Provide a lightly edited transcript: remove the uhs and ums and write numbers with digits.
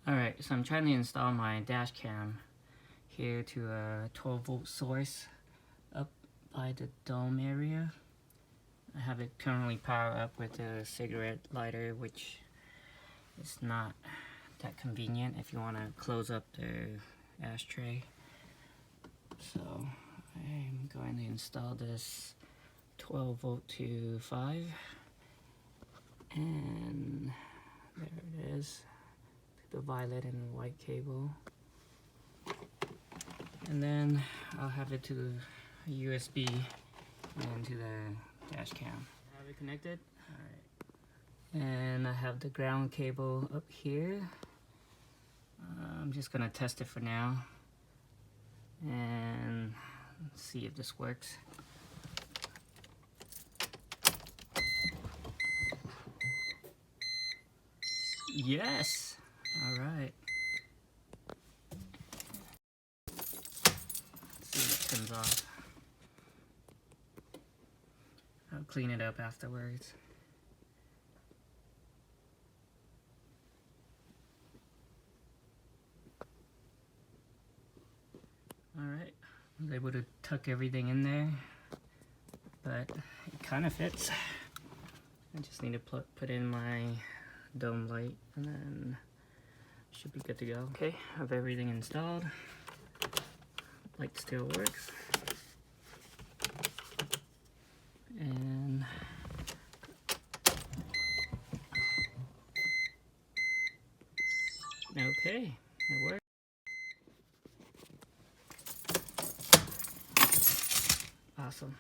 Alright, so I'm trying to install my dash cam here to a 12-volt source up by the dome area. I have it currently powered up with a cigarette lighter, which is not that convenient if you want to close up the ashtray. So I'm going to install this 12-volt to 5, and there it is, the violet and white cable, and then I'll have it to the USB and then to the dash cam. Have it connected. Alright, and I have the ground cable up here. I'm just gonna test it for now and see if this works. Yes! Alright. Let's see if it turns off. I'll clean it up afterwards. Alright, I was able to tuck everything in there, but it kind of fits. I just need to put in my dome light and then should be good to go. Okay, I have everything installed. Light still works. And okay, it works. Awesome.